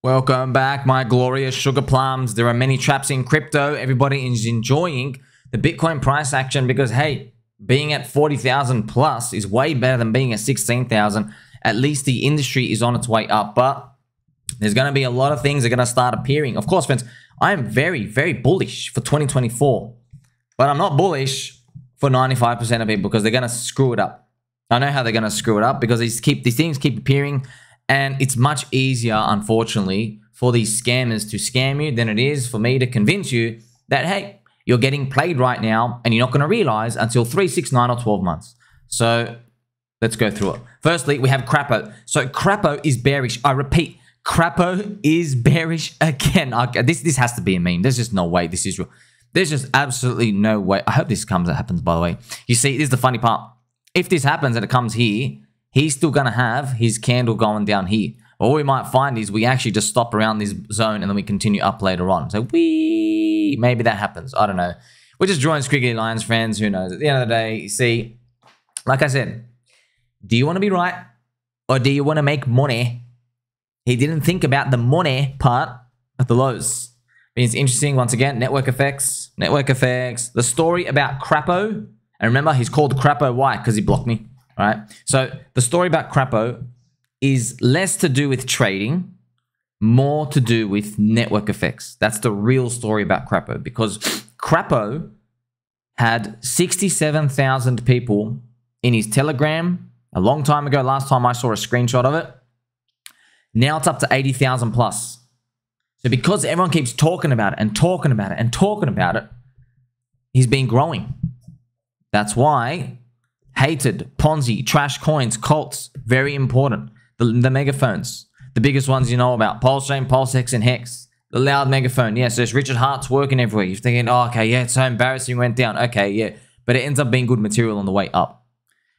Welcome back, my glorious sugar plums. There are many traps in crypto. Everybody is enjoying the Bitcoin price action because, hey, being at 40,000 plus is way better than being at 16,000. At least the industry is on its way up, but there's going to be a lot of things that are going to start appearing. Of course, friends, I am very, very bullish for 2024, but I'm not bullish for 95% of people because they're going to screw it up. I know how they're going to screw it up because these things keep appearing. And it's much easier, unfortunately, for these scammers to scam you than it is for me to convince you that, hey, you're getting played right now and you're not going to realize until 3, 6, 9, or 12 months. So let's go through it. Firstly, we have Crapo. So Crapo is bearish. I repeat, Crapo is bearish again. This has to be a meme. There's just no way this is real. There's just absolutely no way. I hope this happens, by the way. You see, this is the funny part. If this happens and it comes here, he's still going to have his candle going down here. All we might find is we actually just stop around this zone and then we continue up later on. So maybe that happens. I don't know. We're just drawing squiggly lines, friends. Who knows? At the end of the day, you see, like I said, do you want to be right or do you want to make money? He didn't think about the money part at the lows. It's interesting, once again, network effects. The story about Crapo. And remember, he's called Crapo. Why? Because he blocked me. All right. So the story about Crapo is less to do with trading, more to do with network effects. That's the real story about Crapo, because Crapo had 67,000 people in his Telegram a long time ago. Last time I saw a screenshot of it. Now it's up to 80,000 plus. So because everyone keeps talking about it and talking about it and talking about it, he's been growing. That's why hated, Ponzi, trash coins, cults, very important. The megaphones, the biggest ones you know about, PulseChain, PulseX, and Hex. The loud megaphone, yes, there's Richard Hart's working everywhere. You're thinking, oh, okay, yeah, it's so embarrassing, went down. Okay, yeah, but it ends up being good material on the way up.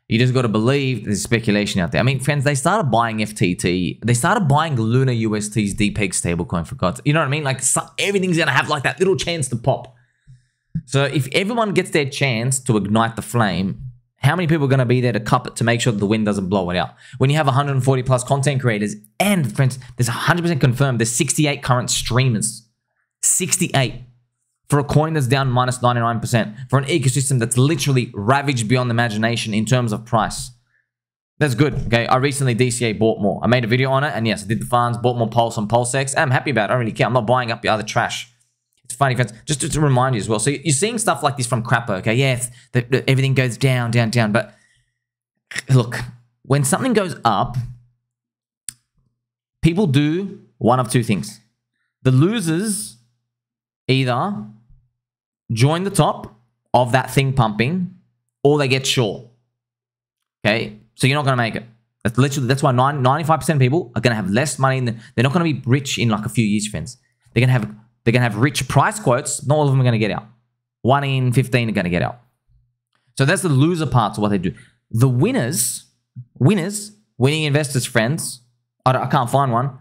You just got to believe there's speculation out there. I mean, friends, they started buying FTT. They started buying Luna UST's DPEG stablecoin, for God's sake. You know what I mean? Like, everything's going to have like that little chance to pop. So if everyone gets their chance to ignite the flame, how many people are going to be there to cup it to make sure that the wind doesn't blow it out? When you have 140 plus content creators, and friends, there's 100% confirmed, there's 68 current streamers. 68. For a coin that's down minus 99%. For an ecosystem that's literally ravaged beyond imagination in terms of price. That's good, okay? I recently DCA bought more. I made a video on it, and yes, I did the farms, bought more Pulse and PulseX. I'm happy about it. I don't really care. I'm not buying up the other trash. It's funny, friends, just to remind you as well. So you're seeing stuff like this from Crapo, okay? Yes, everything goes down, down, down. But look, when something goes up, people do one of two things. The losers either join the top of that thing pumping or they get short, okay? So you're not going to make it. That's why 95% of people are going to have less money. They're not going to be rich in like a few years, friends. They're going to have rich price quotes. Not all of them are going to get out. 1 in 15 are going to get out. So that's the loser parts of what they do. The winners, winning investors' friends, I can't find one.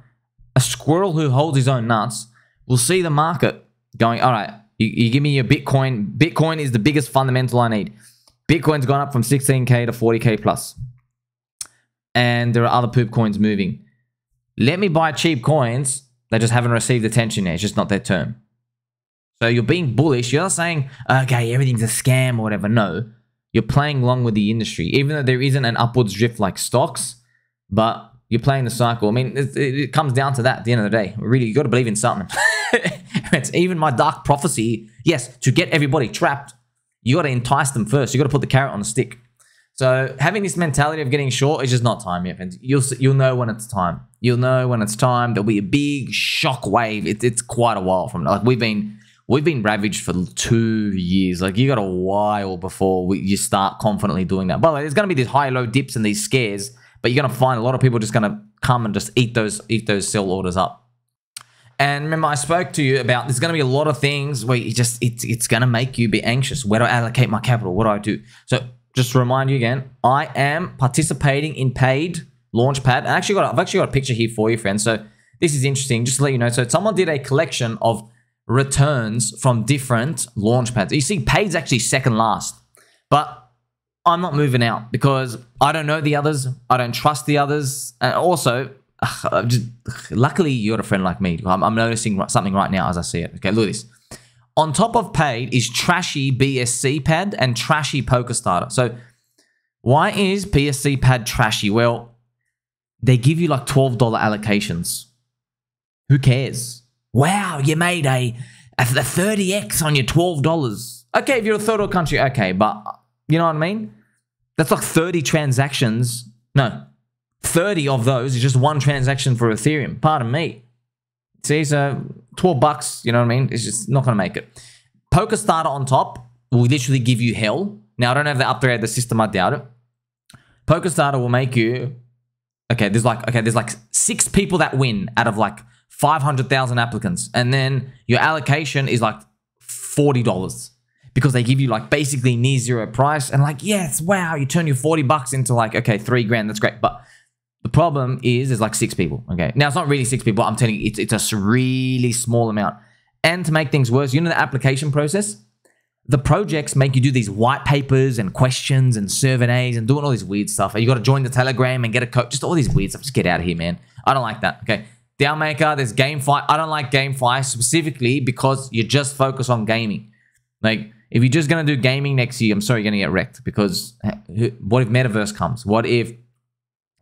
A squirrel who holds his own nuts will see the market going, all right, you give me your Bitcoin. Bitcoin is the biggest fundamental I need. Bitcoin's gone up from 16K to 40K plus. And there are other poop coins moving. Let me buy cheap coins. They just haven't received attention yet. It's just not their term. So you're being bullish. You're not saying, okay, everything's a scam or whatever. No, you're playing along with the industry. Even though there isn't an upwards drift like stocks, but you're playing the cycle. I mean, it comes down to that at the end of the day. Really, you got to believe in something. It's even my dark prophecy. Yes, to get everybody trapped, you got to entice them first. You got to put the carrot on the stick. So having this mentality of getting short is just not time yet, friends. You'll know when it's time. You'll know when it's time. There'll be a big shock wave. It's quite a while from like we've been ravaged for 2 years. Like you got a while before you start confidently doing that. By the way, there's gonna be these high low dips and these scares, but you're gonna find a lot of people just gonna come and just eat those sell orders up. And remember, I spoke to you about there's gonna be a lot of things where it's gonna make you be anxious. Where do I allocate my capital? What do I do? So just to remind you again, I am participating in paid Launchpad. I've actually got a picture here for you, friends. So this is interesting. Just to let you know. So someone did a collection of returns from different Launchpads. You see, paid's actually second last. But I'm not moving out because I don't know the others. I don't trust the others. And also, luckily you're a friend like me. I'm noticing something right now as I see it. Okay, look at this. On top of paid is trashy BSC pad and trashy poker starter. So why is BSC pad trashy? Well, they give you like $12 allocations. Who cares? Wow, you made a 30x on your $12. Okay, if you're a third world country, okay, but you know what I mean? That's like 30 transactions. No, 30 of those is just one transaction for Ethereum. Pardon me. See, so $12, you know what I mean? It's just not going to make it. Poker starter on top will literally give you hell. Now, I don't know if they upgraded the system. I doubt it. Poker starter will make you... Okay, there's like 6 people that win out of like 500,000 applicants. And then your allocation is like $40 because they give you like basically near zero price. And like, yes, wow, you turn your $40 into like, okay, $3,000. That's great. But the problem is there's like 6 people. Okay. Now, it's not really 6 people. I'm telling you, it's a really small amount. And to make things worse, you know the application process? The projects make you do these white papers and questions and surveys and doing all this weird stuff. You got to join the Telegram and get a code. Just all these weird stuff. Just get out of here, man. I don't like that. Okay. Downmaker, there's GameFi. I don't like GameFi specifically because you just focus on gaming. Like, if you're just going to do gaming next year, I'm sorry, you're going to get wrecked because what if Metaverse comes? What if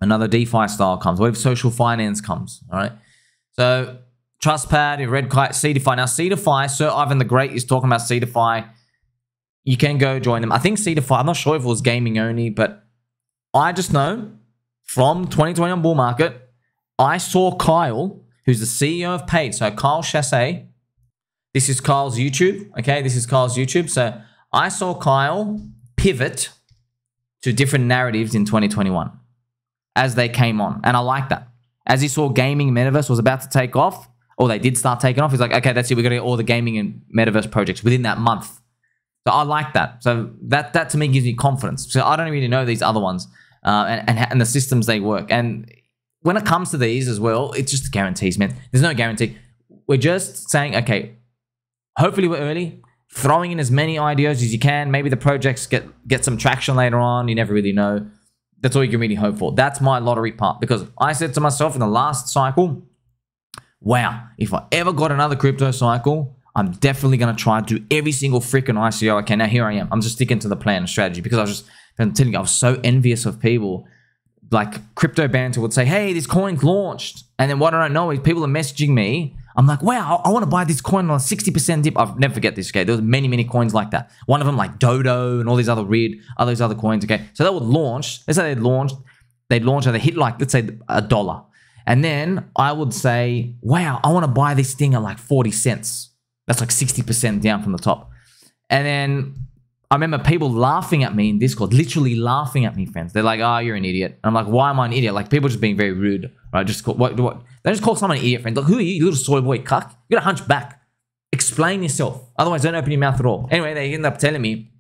another DeFi style comes? What if social finance comes? All right. So, Trustpad, Red Kite, CDFI. Now, CDFI, Sir Ivan the Great is talking about CDFI. You can go join them. I think CDFI, I'm not sure if it was gaming only, but I just know from 2021 bull market, I saw Kyle, who's the CEO of Paid. So Kyle Chassé, this is Kyle's YouTube. Okay, this is Kyle's YouTube. So I saw Kyle pivot to different narratives in 2021 as they came on. And I like that. As he saw gaming Metaverse was about to take off, or they did start taking off, he's like, okay, that's it. We're going to get all the gaming and Metaverse projects within that month. So I like that. So that to me gives me confidence. So I don't really know these other ones and the systems they work. And when it comes to these as well, it's just guarantees, man. There's no guarantee. We're just saying, okay, hopefully we're early, throwing in as many ideas as you can. Maybe the projects get some traction later on. You never really know. That's all you can really hope for. That's my lottery part. Because I said to myself in the last cycle, wow, if I ever got another crypto cycle, I'm definitely going to try to do every single freaking ICO I can. Now, here I am. I'm just sticking to the plan and strategy because I'm telling you, I was so envious of people. Like, crypto banter would say, hey, this coin's launched. And then what I don't know is people are messaging me. I'm like, wow, I want to buy this coin on a 60% dip. I'll never forget this, okay? There was many, many coins like that. One of them like Dodo and all these other weird, all these other coins, okay? So they would launch. Let's say they'd launch and they hit like, let's say $1. And then I would say, wow, I want to buy this thing at like 40 cents. That's like 60% down from the top. And then I remember people laughing at me in Discord, literally laughing at me, friends. They're like, oh, you're an idiot. And I'm like, why am I an idiot? Like, people just being very rude, right? Just call, what? They just call someone an idiot, friends. Like, who are you, you little soy boy cuck? You gotta hunch back. Explain yourself. Otherwise, don't open your mouth at all. Anyway, they ended up telling me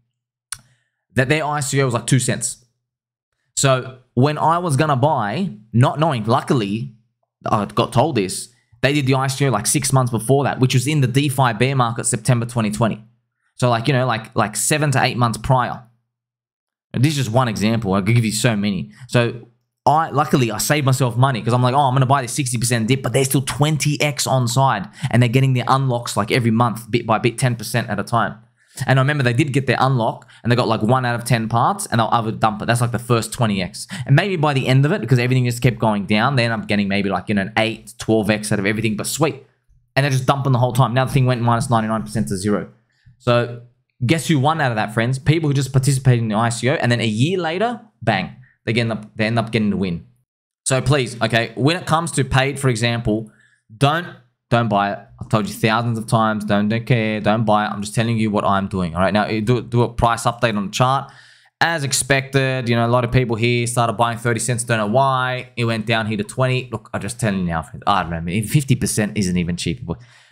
that their ICO was like 2 cents. So when I was gonna buy, not knowing, luckily, I got told this, they did the ICO like 6 months before that, which was in the DeFi bear market, September 2020. So like, you know, like 7 to 8 months prior. And this is just one example. I could give you so many. So luckily I saved myself money because I'm like, oh, I'm going to buy this 60% dip, but they're still 20x on side and they're getting their unlocks like every month, bit by bit, 10% at a time. And I remember they did get their unlock and they got like 1 out of 10 parts and they'll other dump it. That's like the first 20x. And maybe by the end of it, because everything just kept going down, they end up getting maybe like, you know, an 8, 12x out of everything, but sweet. And they're just dumping the whole time. Now the thing went minus 99% to 0. So guess who won out of that, friends? People who just participated in the ICO and then a year later, bang, they end up getting the win. So please, okay, when it comes to paid, for example, don't buy it. I've told you thousands of times, don't care, don't buy it. I'm just telling you what I'm doing, all right? Now, do a price update on the chart. As expected, you know, a lot of people here started buying 30 cents, don't know why. It went down here to 20. Look, I'm just telling you now, friends, I don't know, 50% isn't even cheap.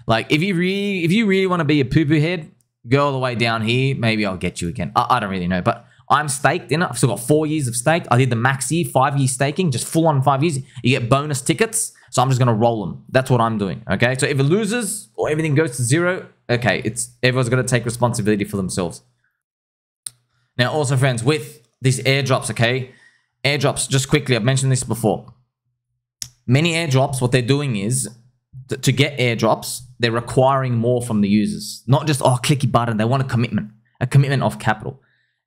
Like, if you really want to be a poo-poo head, go all the way down here. Maybe I'll get you again. I don't really know, but I'm staked in it. I've still got 4 years of stake. I did the maxi 5-year staking, just full on 5 years. You get bonus tickets. So I'm just going to roll them. That's what I'm doing. Okay. So if it loses or everything goes to 0, okay, everyone's going to take responsibility for themselves. Now, also, friends, with these airdrops, okay, airdrops, just quickly, I've mentioned this before. Many airdrops, what they're doing is to get airdrops, they're requiring more from the users. Not just, oh, clicky button. They want a commitment of capital.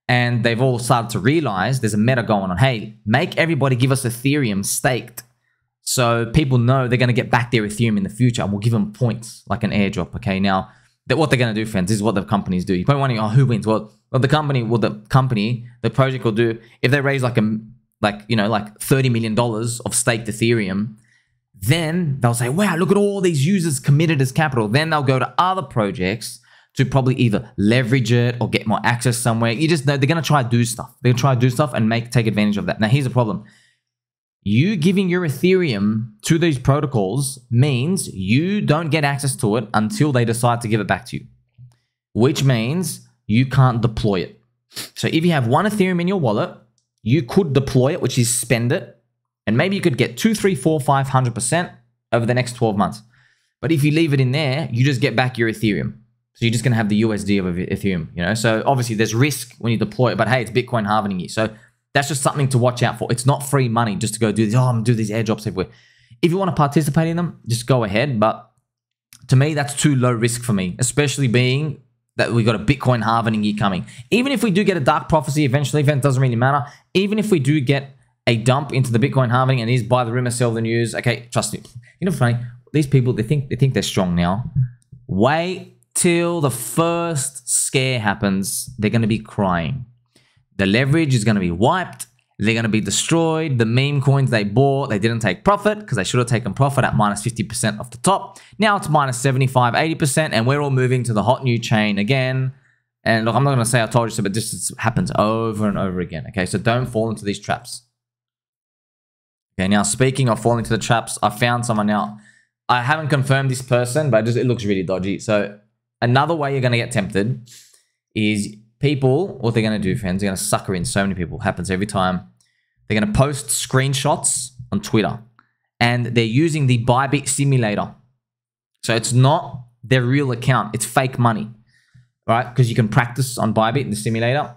And they've all started to realize there's a meta going on. Hey, make everybody give us Ethereum staked, so people know they're going to get back their Ethereum in the future, and we'll give them points like an airdrop. Okay, now what they're going to do, friends, this is what the companies do. You're probably wondering, oh, who wins? Well, the project will do, if they raise like $30 million of staked Ethereum, then they'll say, wow, look at all these users committed as capital. Then they'll go to other projects to probably either leverage it or get more access somewhere. You just know they're going to try to do stuff. They're going to try to do stuff and take advantage of that. Now, here's the problem. You giving your Ethereum to these protocols means you don't get access to it until they decide to give it back to you, which means you can't deploy it. So if you have one Ethereum in your wallet, you could deploy it, which is spend it, and maybe you could get 2, 3, 4, 500% over the next 12 months. But if you leave it in there, you just get back your Ethereum. So you're just going to have the USD of Ethereum, you know? So obviously there's risk when you deploy it, but hey, it's Bitcoin halvening you. So that's just something to watch out for. It's not free money just to go do this. Oh, I'm going to do these airdrops everywhere. If you want to participate in them, just go ahead. But to me, that's too low risk for me, especially being that we got a Bitcoin halvening year coming. Even if we do get a dark prophecy eventually, it doesn't really matter. Even if we do get a dump into the Bitcoin halvening and is buy the rumor, sell the news. Okay, trust me. You know, funny, these people, they think they're strong now. Wait till the first scare happens. They're going to be crying. The leverage is going to be wiped. They're going to be destroyed. The meme coins they bought, they didn't take profit because they should have taken profit at minus 50% off the top. Now it's minus 75, 80%, and we're all moving to the hot new chain again. And look, I'm not going to say I told you so, but this happens over and over again. Okay, so don't fall into these traps. Okay, now speaking of falling into the traps, I found someone now. I haven't confirmed this person, but it looks really dodgy. So another way you're going to get tempted is people, what they're going to do, friends, they're going to sucker in so many people. Happens every time. They're going to post screenshots on Twitter, and they're using the Bybit simulator. So it's not their real account. It's fake money, right? Because you can practice on Bybit in the simulator.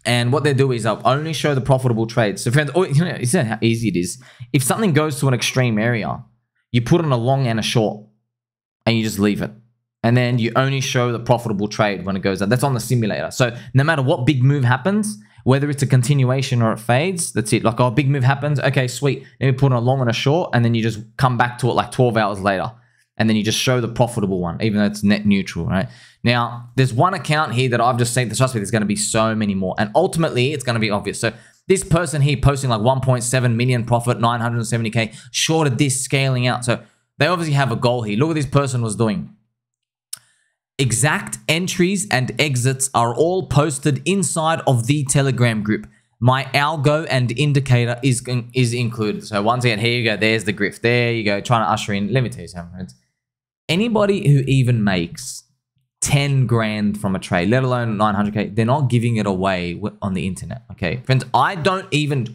And what they do is they'll only show the profitable trades. So friends, you know, you see how easy it is. If something goes to an extreme area, you put on a long and a short, and you just leave it. And then you only show the profitable trade when it goes up. That's on the simulator. So no matter what big move happens, whether it's a continuation or it fades, that's it. Like, oh, big move happens. Okay, sweet. Then we put on a long and a short, and then you just come back to it like 12 hours later. And then you just show the profitable one, even though it's net neutral, right? Now, there's one account here that I've just seen. Trust me, there's going to be so many more. And ultimately, it's going to be obvious. So this person here posting like 1.7 million profit, 970K, shorted this, scaling out. So they obviously have a goal here. Look what this person was doing. Exact entries and exits are all posted inside of the Telegram group. My algo and indicator is included. So once again, here you go. There's the grift. There you go. Trying to usher in. Let me tell you something, friends. Anybody who even makes 10 grand from a trade, let alone 900K, they're not giving it away on the internet. Okay, friends, I'm not even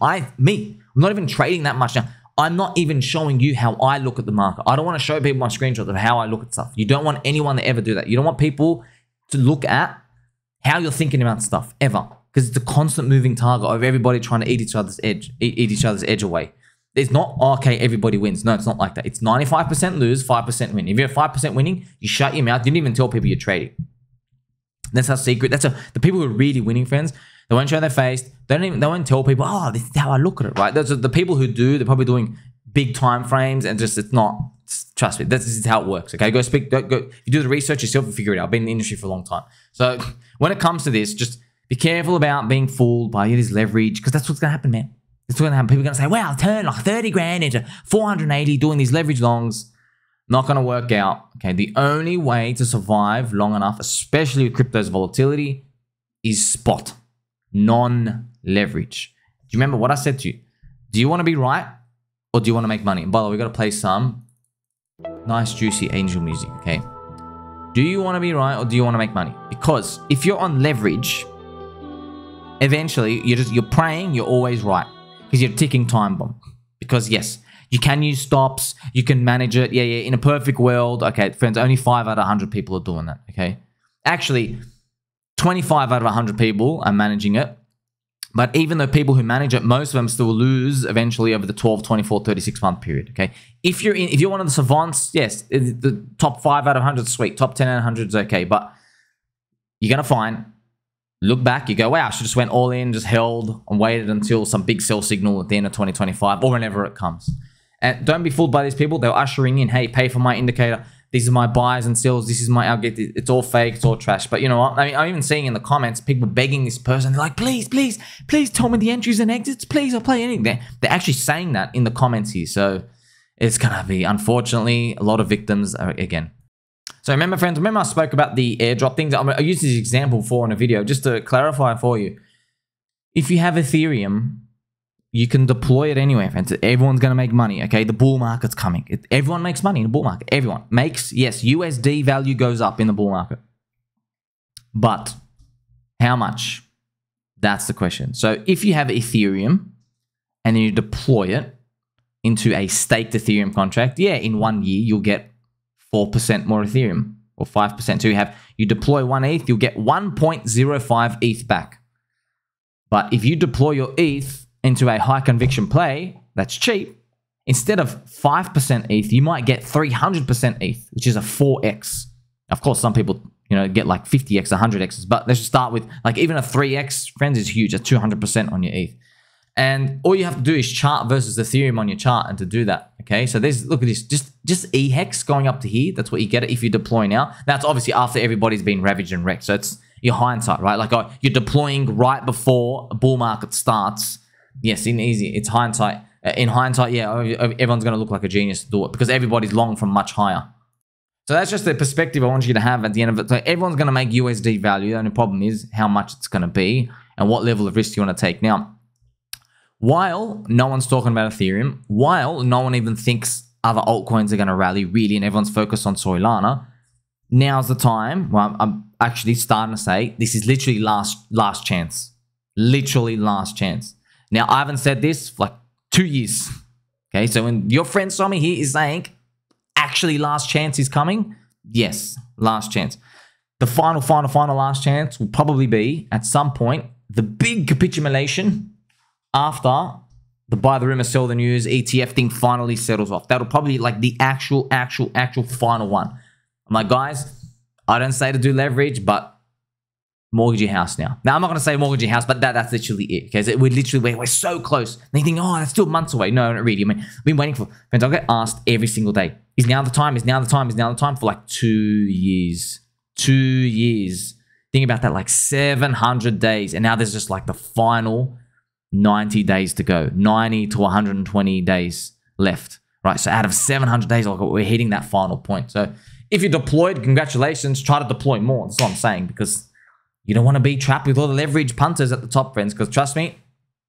trading that much now. I'm not even showing you how I look at the market. I don't want to show people my screenshots of how I look at stuff. You don't want anyone to ever do that. You don't want people to look at how you're thinking about stuff ever, because it's a constant moving target of everybody trying to eat each other's edge away. It's not, okay, everybody wins. No, it's not like that. It's 95% lose, 5% win. If you're 5% winning, you shut your mouth. You didn't even tell people you're trading. That's our secret. The people who are really winning, friends. They won't show their face. They won't tell people, oh, this is how I look at it, right? Those are the people who do. They're probably doing big time frames, and just trust me, this is how it works. Okay, go. If you do the research yourself and figure it out. I've been in the industry for a long time. So when it comes to this, just be careful about being fooled by this leverage, because that's what's gonna happen, man. That's what's gonna happen. People are gonna say, wow, turn like 30 grand into 480 doing these leverage longs. Not gonna work out. Okay, the only way to survive long enough, especially with crypto's volatility, is spot. Non-leverage. Do you remember what I said to you? Do you want to be right, or do you want to make money? And by the way, we got to play some nice juicy angel music, okay? Do you want to be right, or do you want to make money? Because if you're on leverage, eventually you're praying you're always right, because you're a ticking time bomb. Because yes, you can use stops, you can manage it. Yeah, in a perfect world, okay, friends, only 5 out of 100 people are doing that, okay? Actually, 25 out of 100 people are managing it. But even though people who manage it, most of them still lose eventually over the 12, 24, 36 month period. Okay. If you're one of the savants, yes, the top 5 out of 100 is sweet. Top 10 out of 100 is okay. But you're going to find, look back, you go, wow, I should just went all in, just held and waited until some big sell signal at the end of 2025 or whenever it comes. And don't be fooled by these people. They're ushering in, hey, pay for my indicator. These are my buys and sells. This is my outget. It's all fake. It's all trash. But you know what? I mean, I'm even seeing in the comments, people begging this person. They're like, please, please, please tell me the entries and exits. Please, I'll play anything. They're actually saying that in the comments here. So it's going to be, unfortunately, a lot of victims again. So remember, friends, I spoke about the airdrop things. I used this example before in a video just to clarify for you. If you have Ethereum, you can deploy it anywhere, friends. Everyone's going to make money, okay? The bull market's coming. Everyone makes money in the bull market. Everyone makes, yes, USD value goes up in the bull market. But how much? That's the question. So if you have Ethereum and then you deploy it into a staked Ethereum contract, yeah, in 1 year, you'll get 4% more Ethereum or 5%. So you deploy 1 ETH, you'll get 1.05 ETH back. But if you deploy your ETH into a high conviction play that's cheap, instead of 5% ETH, you might get 300% ETH, which is a 4x. Of course, some people, get like 50x, 100x's, but let's just start with like even a 3x, friends, is huge. That's 200% on your ETH. And all you have to do is chart versus Ethereum on your chart, and to do that, okay? So look at this, just EHEX going up to here. That's what you get if you deploy now. That's obviously after everybody's been ravaged and wrecked. So it's your hindsight, right? Like you're deploying right before a bull market starts. Yes, it's hindsight. In hindsight, yeah, everyone's going to look like a genius to do it because everybody's long from much higher. So that's just the perspective I want you to have at the end of it. So everyone's going to make USD value. The only problem is how much it's going to be and what level of risk you want to take. Now, while no one's talking about Ethereum, while no one even thinks other altcoins are going to rally really and everyone's focused on Solana, now's the time. Well, I'm actually starting to say this is literally last chance. Literally last chance. Now, I haven't said this for like 2 years. Okay, so when your friend Tommy here is saying, actually last chance is coming, yes, last chance. The final last chance will probably be, at some point, the big capitulation after the buy the rumor, sell the news, ETF thing finally settles off. That'll probably be like the actual final one. I'm like, guys, I don't say to do leverage, but mortgage your house now. Now, I'm not going to say mortgage your house, but that's literally it. Okay, so we're so close. And you think, oh, that's still months away. No, not really. I mean, I've been waiting for, friends, I get asked every single day, is now the time? Is now the time? Is now the time? For like 2 years. 2 years. Think about that, like 700 days. And now there's just like the final 90 days to go. 90 to 120 days left. Right, so out of 700 days, like we're hitting that final point. So if you're deployed, congratulations. Try to deploy more. That's what I'm saying, because you don't want to be trapped with all the leverage punters at the top, friends, because trust me,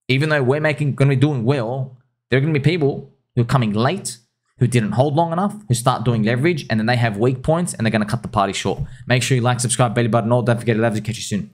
even though we're going to be doing well, there are going to be people who are coming late, who didn't hold long enough, who start doing leverage, and then they have weak points, and they're going to cut the party short. Make sure you like, subscribe, belly button, all. Don't forget to love you. Catch you soon.